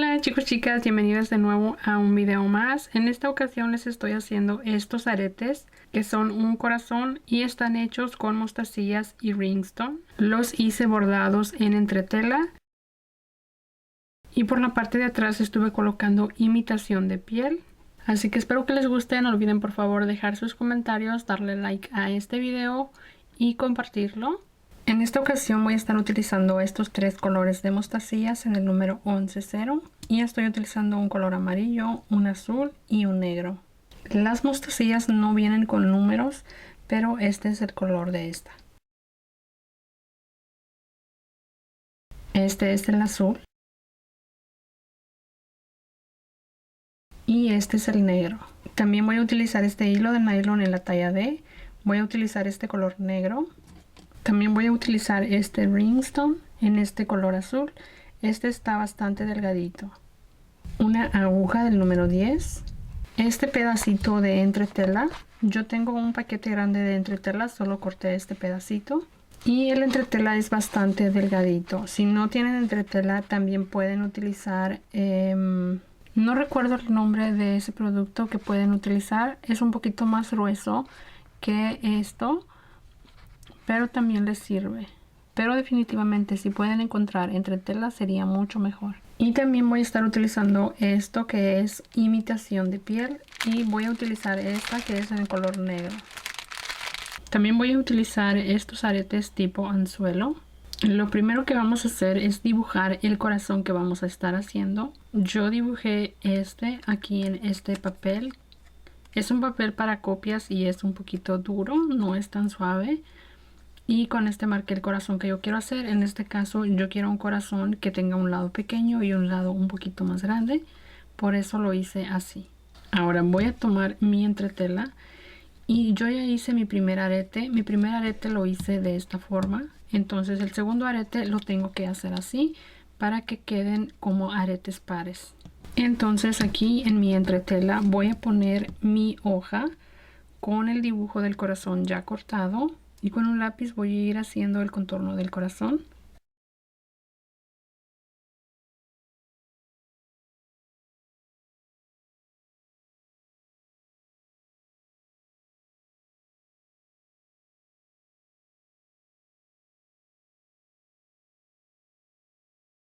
Hola chicos, chicas, bienvenidos de nuevo a un video más. En esta ocasión les estoy haciendo estos aretes que son un corazón y están hechos con mostacillas y rhinestone. Los hice bordados en entretela y por la parte de atrás estuve colocando imitación de piel. Así que espero que les guste. No olviden por favor dejar sus comentarios, darle like a este video y compartirlo. En esta ocasión voy a estar utilizando estos tres colores de mostacillas en el número 11-0 y estoy utilizando un color amarillo, un azul y un negro. Las mostacillas no vienen con números, pero este es el color de esta. Este es el azul y este es el negro. También voy a utilizar este hilo de nylon en la talla D. Voy a utilizar este color negro. También voy a utilizar este rhinestone en este color azul. Este está bastante delgadito. Una aguja del número 10. Este pedacito de entretela. Yo tengo un paquete grande de entretela, solo corté este pedacito. Y el entretela es bastante delgadito. Si no tienen entretela, también pueden utilizar... no recuerdo el nombre de ese producto que pueden utilizar. Es un poquito más grueso que esto, pero también les sirve. Pero definitivamente si pueden encontrar entretela sería mucho mejor. Y también voy a estar utilizando esto que es imitación de piel y voy a utilizar esta que es en el color negro. También voy a utilizar estos aretes tipo anzuelo. Lo primero que vamos a hacer es dibujar el corazón que vamos a estar haciendo. Yo dibujé este aquí en este papel. Es un papel para copias y es un poquito duro, no es tan suave. Y con este marqué el corazón que yo quiero hacer. En este caso yo quiero un corazón que tenga un lado pequeño y un lado un poquito más grande. Por eso lo hice así. Ahora voy a tomar mi entretela. Y yo ya hice mi primer arete. Mi primer arete lo hice de esta forma. Entonces el segundo arete lo tengo que hacer así para que queden como aretes pares. Entonces aquí en mi entretela voy a poner mi hoja con el dibujo del corazón ya cortado. Y con un lápiz voy a ir haciendo el contorno del corazón.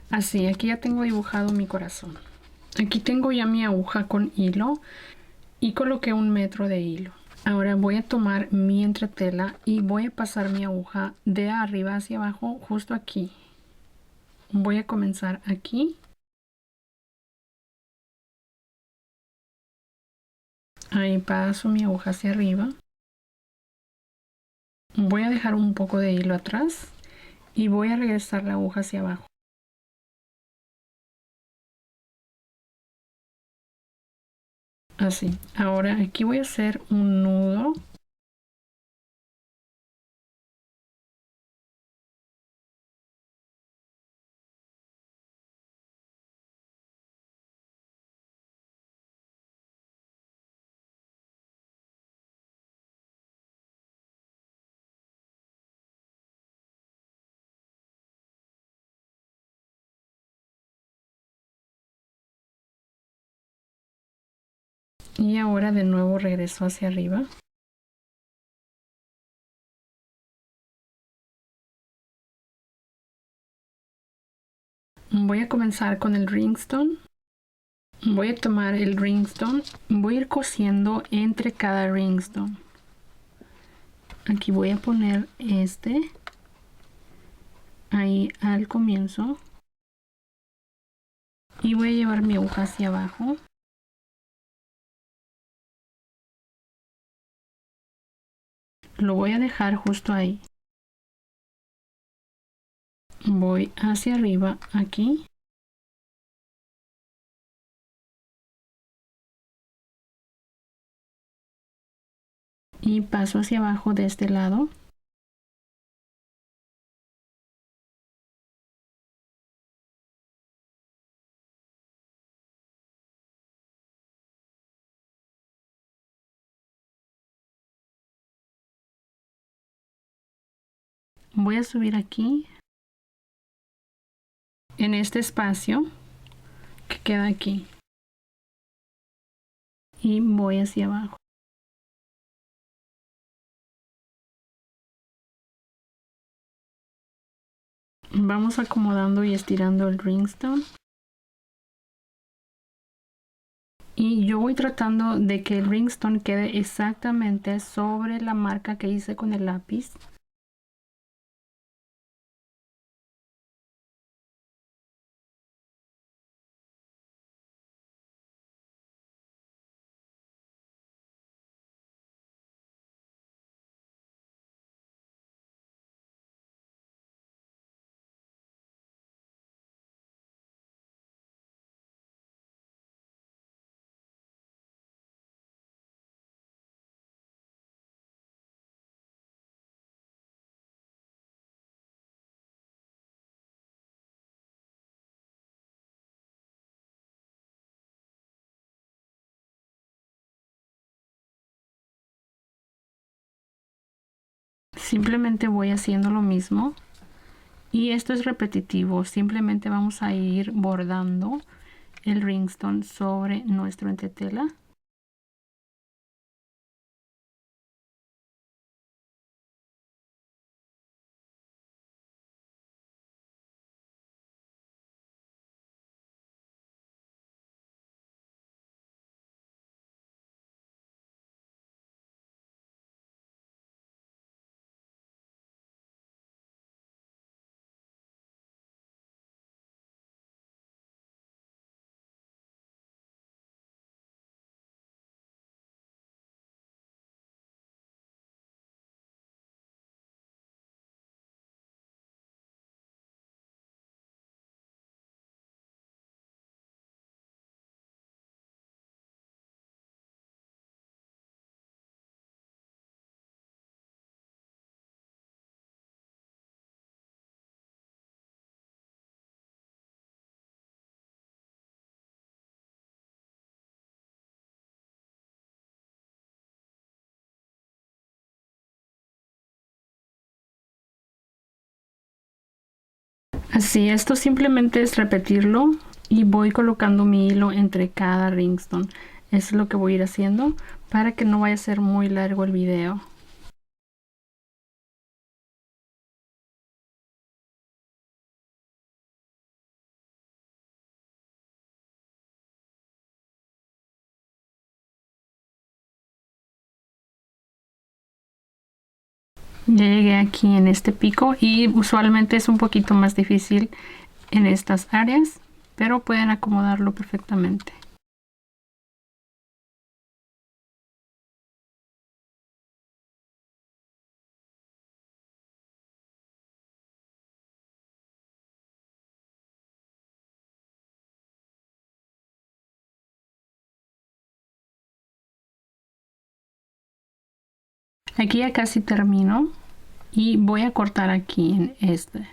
Así, aquí ya tengo dibujado mi corazón. Aquí tengo ya mi aguja con hilo y coloqué 1 metro de hilo. Ahora voy a tomar mi entretela y voy a pasar mi aguja de arriba hacia abajo justo aquí. Voy a comenzar aquí. Ahí paso mi aguja hacia arriba. Voy a dejar un poco de hilo atrás y voy a regresar la aguja hacia abajo. Así. Ahora aquí voy a hacer un nudo. Y ahora de nuevo regreso hacia arriba. Voy a comenzar con el rhinestone. Voy a tomar el rhinestone. Voy a ir cosiendo entre cada rhinestone. Aquí voy a poner este ahí al comienzo. Y voy a llevar mi aguja hacia abajo. Lo voy a dejar justo ahí. Voy hacia arriba aquí. Y paso hacia abajo de este lado. Voy a subir aquí en este espacio que queda aquí. Y voy hacia abajo. Vamos acomodando y estirando el ringstone. Y yo voy tratando de que el ringstone quede exactamente sobre la marca que hice con el lápiz. Simplemente voy haciendo lo mismo. Y esto es repetitivo. Simplemente vamos a ir bordando el ringstone sobre nuestro entretela. Así, esto simplemente es repetirlo y voy colocando mi hilo entre cada ringstone. Eso es lo que voy a ir haciendo para que no vaya a ser muy largo el video. Ya llegué aquí en este pico y usualmente es un poquito más difícil en estas áreas, pero pueden acomodarlo perfectamente. Aquí ya casi termino y voy a cortar aquí en este.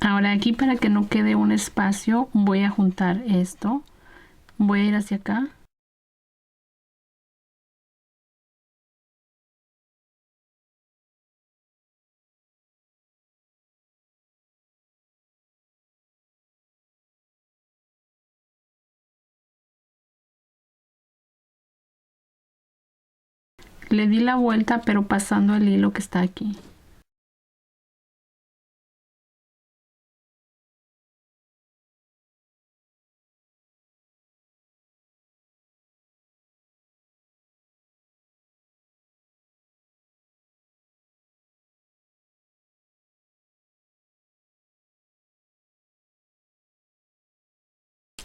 Ahora aquí, para que no quede un espacio, voy a juntar esto. Voy a ir hacia acá. Le di la vuelta, pero pasando el hilo que está aquí.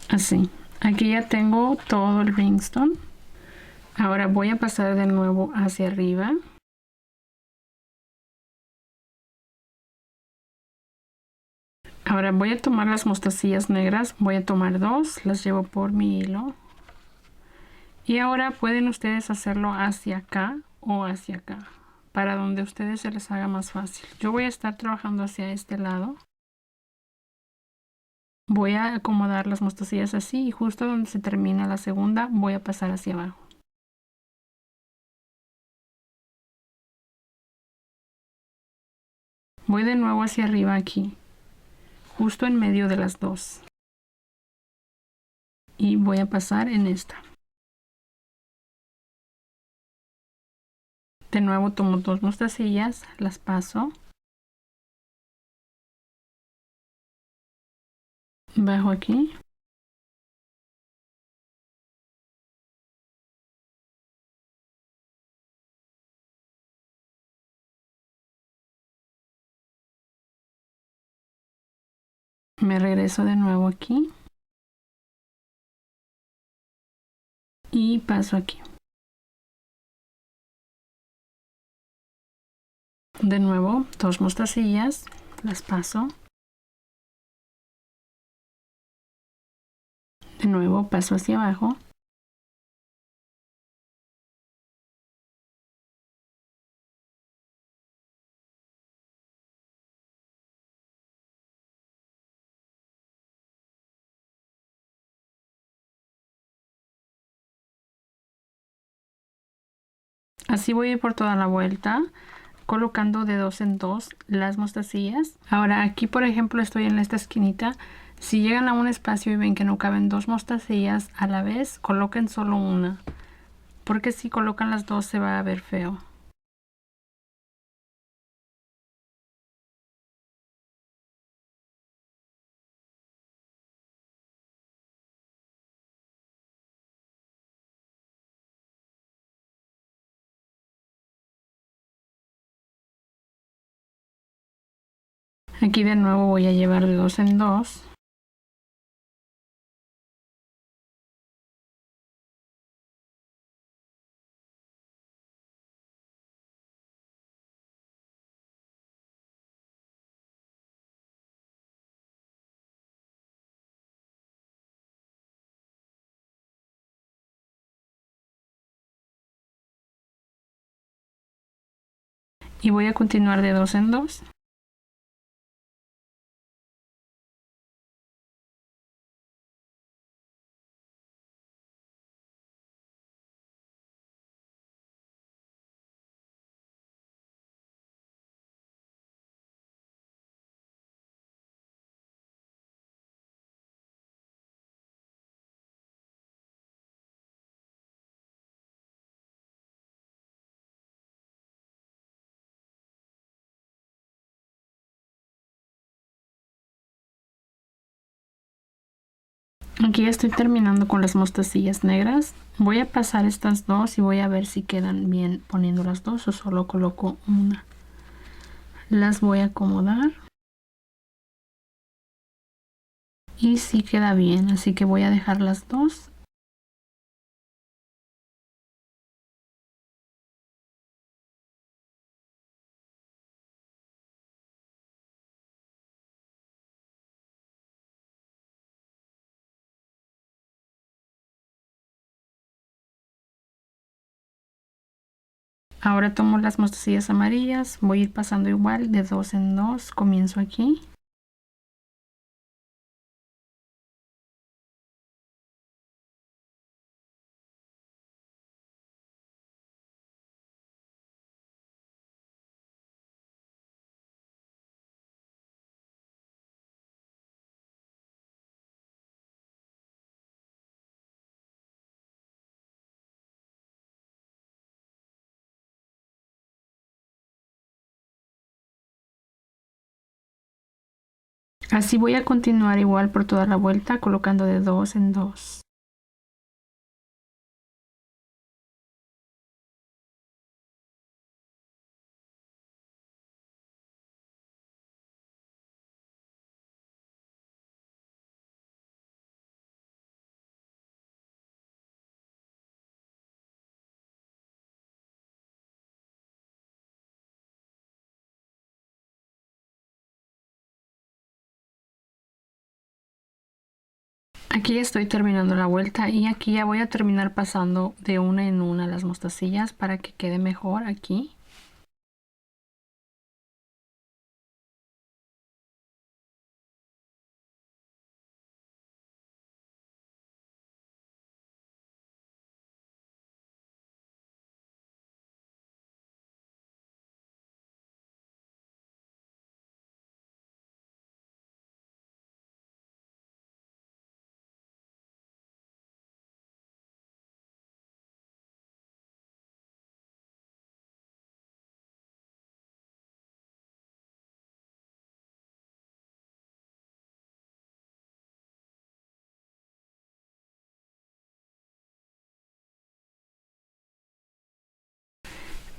Así. Aquí ya tengo todo el ringstone. Ahora voy a pasar de nuevo hacia arriba. Ahora voy a tomar las mostacillas negras. Voy a tomar dos, las llevo por mi hilo. Y ahora pueden ustedes hacerlo hacia acá o hacia acá, para donde a ustedes se les haga más fácil. Yo voy a estar trabajando hacia este lado. Voy a acomodar las mostacillas así y justo donde se termina la segunda voy a pasar hacia abajo. Voy de nuevo hacia arriba aquí, justo en medio de las dos. Y voy a pasar en esta. De nuevo tomo dos mostacillas, las paso. Bajo aquí. Me regreso de nuevo aquí. Y paso aquí. De nuevo, dos mostacillas, las paso. De nuevo paso hacia abajo. Así voy a ir por toda la vuelta, colocando de dos en dos las mostacillas. Ahora aquí, por ejemplo, estoy en esta esquinita. Si llegan a un espacio y ven que no caben dos mostacillas a la vez, coloquen solo una, porque si colocan las dos se va a ver feo. Aquí de nuevo voy a llevar de dos en dos. Y voy a continuar de dos en dos. Aquí ya estoy terminando con las mostacillas negras. Voy a pasar estas dos y voy a ver si quedan bien poniendo las dos o solo coloco una. Las voy a acomodar. Y sí queda bien, así que voy a dejar las dos. Ahora tomo las mostacillas amarillas, voy a ir pasando igual de dos en dos, comienzo aquí. Así voy a continuar igual por toda la vuelta, colocando de dos en dos. Aquí ya estoy terminando la vuelta y aquí ya voy a terminar pasando de una en una las mostacillas para que quede mejor aquí.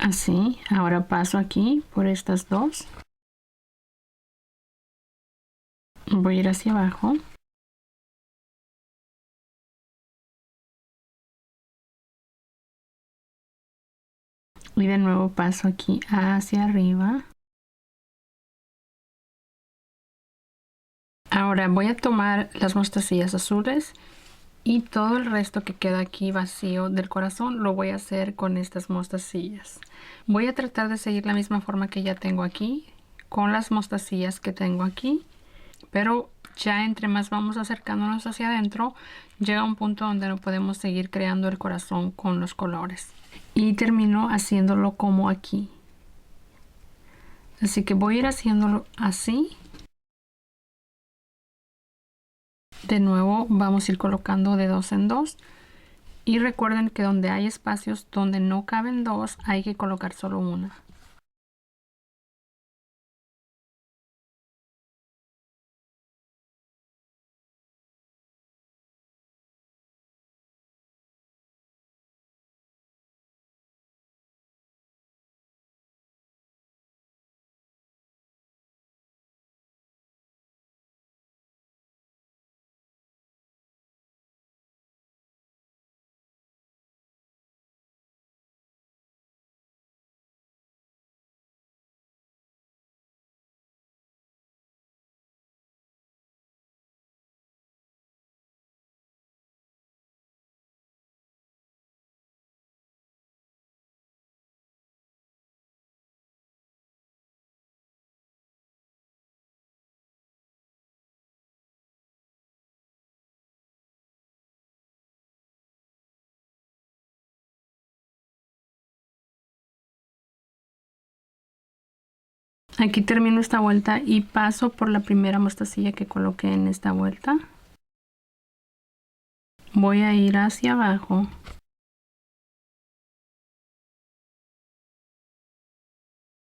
Así, ahora paso aquí por estas dos. Voy a ir hacia abajo. Y de nuevo paso aquí hacia arriba. Ahora voy a tomar las mostacillas azules y todo el resto que queda aquí vacío del corazón lo voy a hacer con estas mostacillas. Voy a tratar de seguir la misma forma que ya tengo aquí, con las mostacillas que tengo aquí, pero ya entre más vamos acercándonos hacia adentro, llega un punto donde no podemos seguir creando el corazón con los colores. Y termino haciéndolo como aquí. Así que voy a ir haciéndolo así. De nuevo vamos a ir colocando de dos en dos. Y recuerden que donde hay espacios donde no caben dos, hay que colocar solo una. Aquí termino esta vuelta y paso por la primera mostacilla que coloqué en esta vuelta. Voy a ir hacia abajo.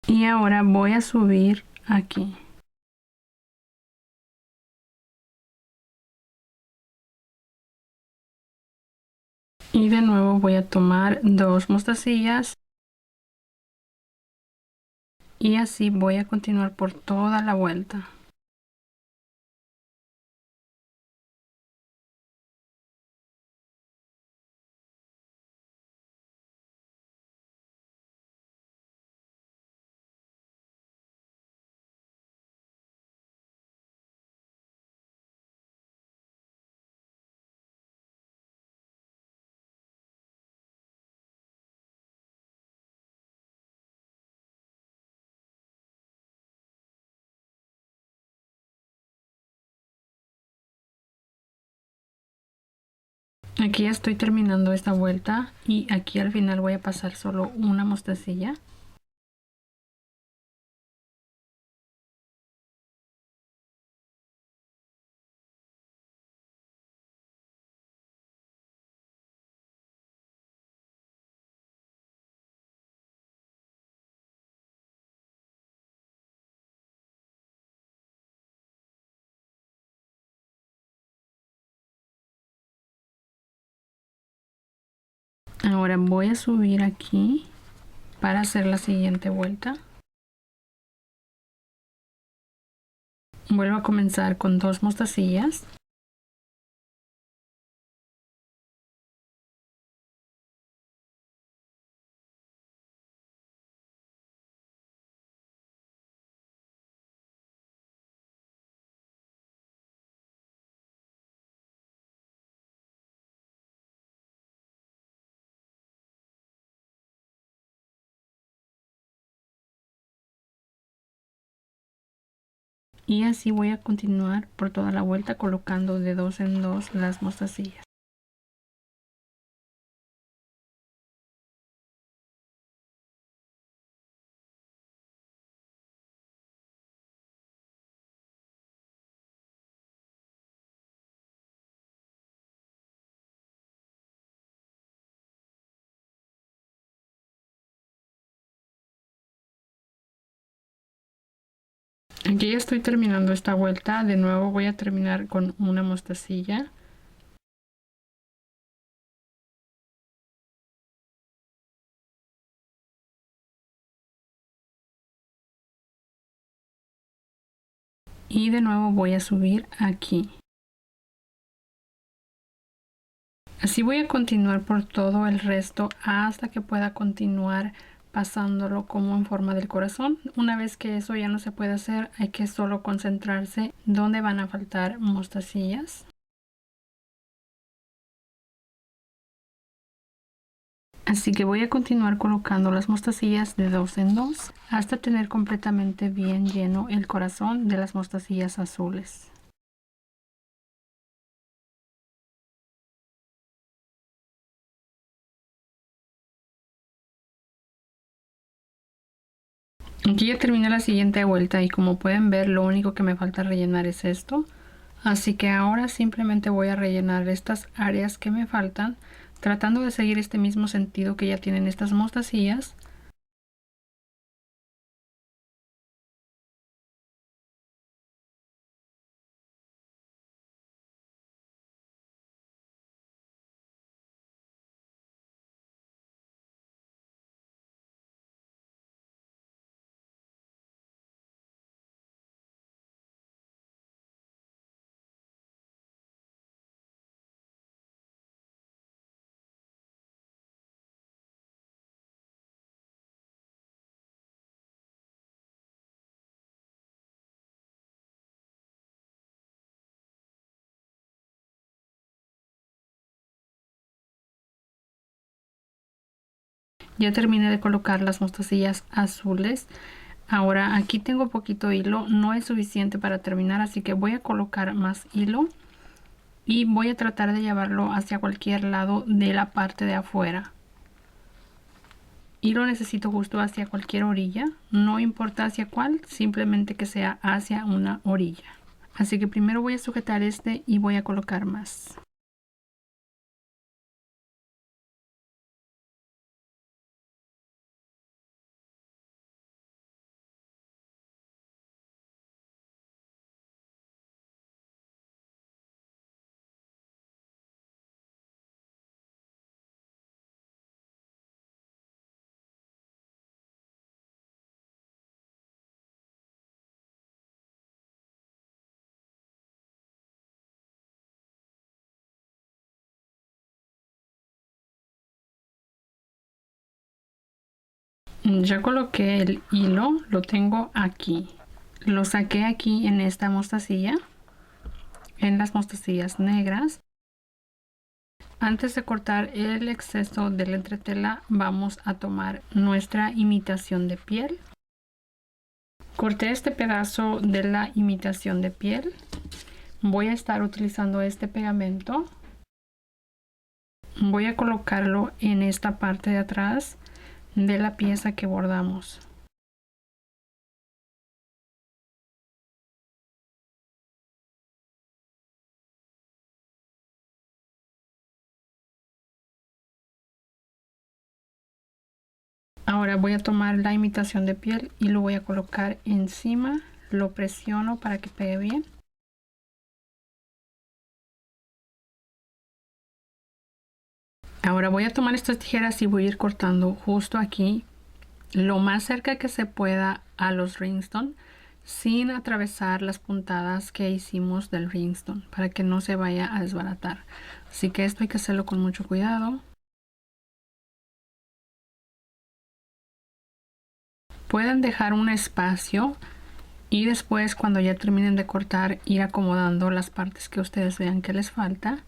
Y ahora voy a subir aquí. Y de nuevo voy a tomar dos mostacillas. Y así voy a continuar por toda la vuelta. Aquí ya estoy terminando esta vuelta y aquí al final voy a pasar solo una mostacilla. Ahora voy a subir aquí para hacer la siguiente vuelta. Vuelvo a comenzar con dos mostacillas. Y así voy a continuar por toda la vuelta colocando de dos en dos las mostacillas. Aquí ya estoy terminando esta vuelta. De nuevo voy a terminar con una mostacilla. y de nuevo voy a subir aquí. Así voy a continuar por todo el resto hasta que pueda continuar pasándolo como en forma del corazón. Una vez que eso ya no se puede hacer, hay que solo concentrarse donde van a faltar mostacillas. Así que voy a continuar colocando las mostacillas de 2 en 2 hasta tener completamente bien lleno el corazón de las mostacillas azules. Aquí ya terminé la siguiente vuelta y como pueden ver lo único que me falta rellenar es esto. Así que ahora simplemente voy a rellenar estas áreas que me faltan, tratando de seguir este mismo sentido que ya tienen estas mostacillas. Ya terminé de colocar las mostacillas azules. Ahora aquí tengo poquito hilo, no es suficiente para terminar, así que voy a colocar más hilo y voy a tratar de llevarlo hacia cualquier lado de la parte de afuera. Y lo necesito justo hacia cualquier orilla, no importa hacia cuál, simplemente que sea hacia una orilla. Así que primero voy a sujetar este y voy a colocar más. Ya coloqué el hilo, lo tengo aquí. Lo saqué aquí en esta mostacilla, en las mostacillas negras. Antes de cortar el exceso de la entretela, vamos a tomar nuestra imitación de piel. Corté este pedazo de la imitación de piel. Voy a estar utilizando este pegamento. Voy a colocarlo en esta parte de atrás de la pieza que bordamos. Ahora voy a tomar la imitación de piel y lo voy a colocar encima. Lo presiono para que pegue bien. Ahora voy a tomar estas tijeras y voy a ir cortando justo aquí, lo más cerca que se pueda a los rhinestone, sin atravesar las puntadas que hicimos del rhinestone, para que no se vaya a desbaratar. Así que esto hay que hacerlo con mucho cuidado. Pueden dejar un espacio y después, cuando ya terminen de cortar, ir acomodando las partes que ustedes vean que les falta.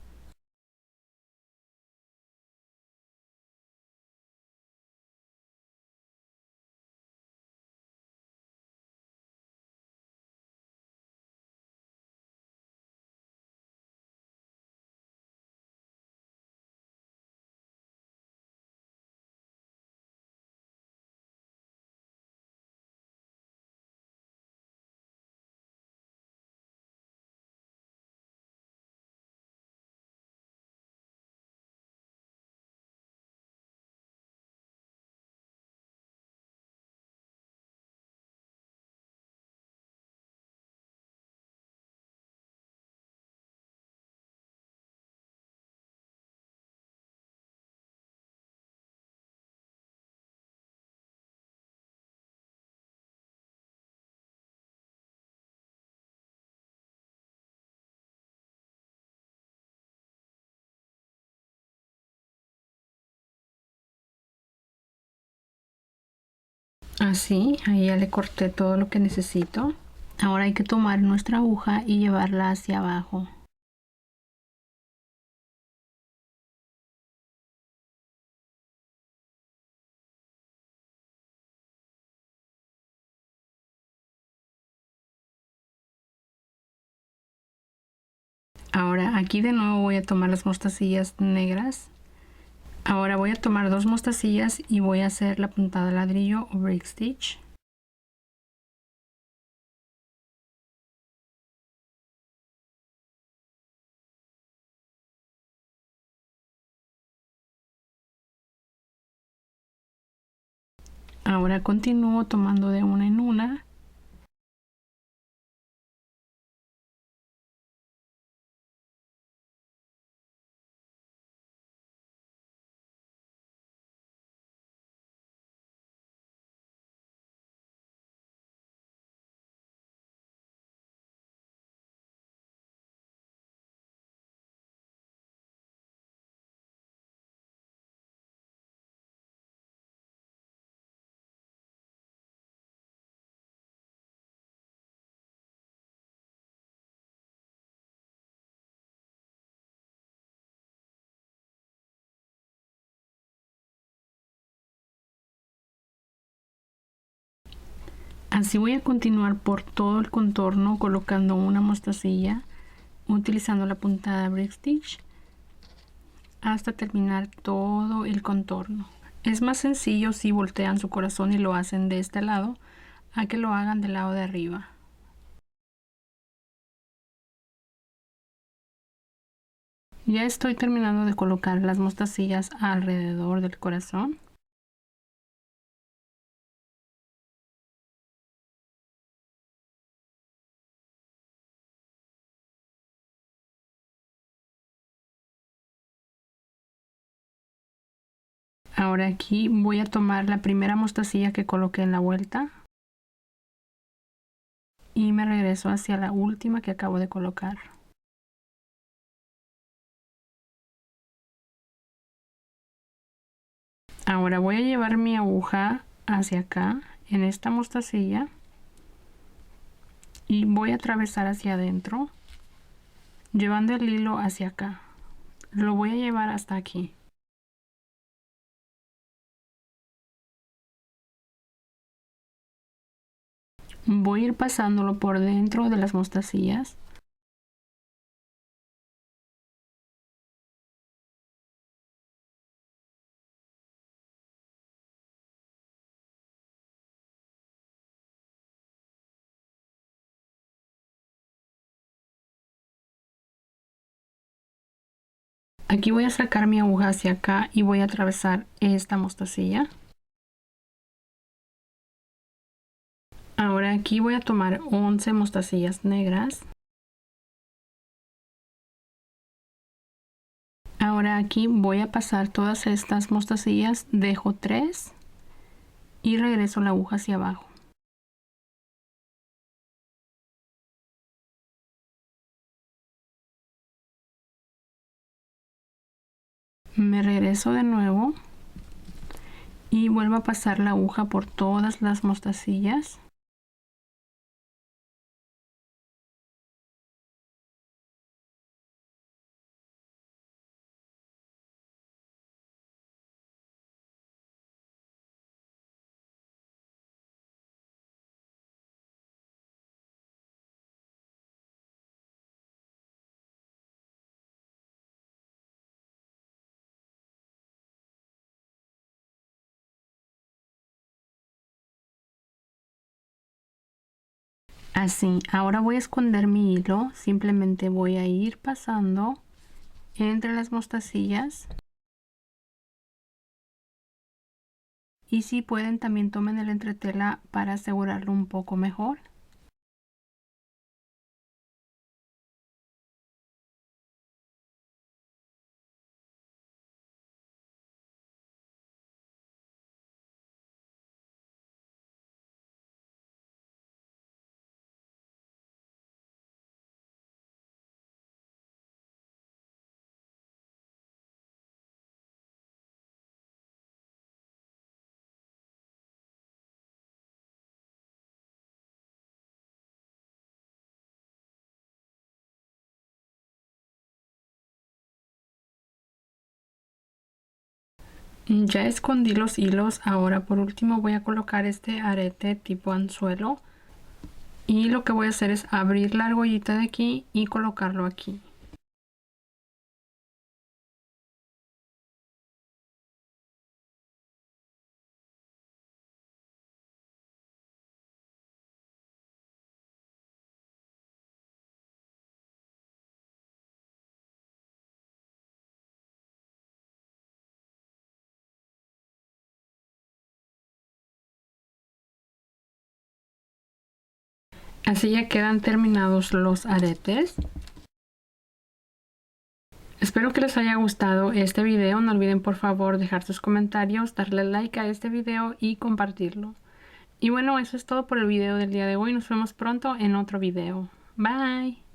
Así, ahí ya le corté todo lo que necesito. Ahora hay que tomar nuestra aguja y llevarla hacia abajo. Ahora aquí de nuevo voy a tomar las mostacillas negras. Ahora voy a tomar dos mostacillas y voy a hacer la puntada de ladrillo o brick stitch. Ahora continúo tomando de una en una. Así voy a continuar por todo el contorno colocando una mostacilla utilizando la puntada brick stitch hasta terminar todo el contorno. Es más sencillo si voltean su corazón y lo hacen de este lado a que lo hagan del lado de arriba. Ya estoy terminando de colocar las mostacillas alrededor del corazón. Ahora aquí voy a tomar la primera mostacilla que coloqué en la vuelta y me regreso hacia la última que acabo de colocar. Ahora voy a llevar mi aguja hacia acá en esta mostacilla y voy a atravesar hacia adentro llevando el hilo hacia acá. Lo voy a llevar hasta aquí. Voy a ir pasándolo por dentro de las mostacillas. Aquí voy a sacar mi aguja hacia acá y voy a atravesar esta mostacilla. Ahora aquí voy a tomar 11 mostacillas negras. Ahora aquí voy a pasar todas estas mostacillas, dejo 3 y regreso la aguja hacia abajo. Me regreso de nuevo y vuelvo a pasar la aguja por todas las mostacillas. Así, ahora voy a esconder mi hilo, simplemente voy a ir pasando entre las mostacillas. Y si pueden también tomen el entretela para asegurarlo un poco mejor. Ya escondí los hilos. Ahora por último voy a colocar este arete tipo anzuelo. Y lo que voy a hacer es abrir la argollita de aquí y colocarlo aquí. Así ya quedan terminados los aretes. Espero que les haya gustado este video. No olviden por favor dejar sus comentarios, darle like a este video y compartirlo. Y bueno, eso es todo por el video del día de hoy. Nos vemos pronto en otro video. Bye.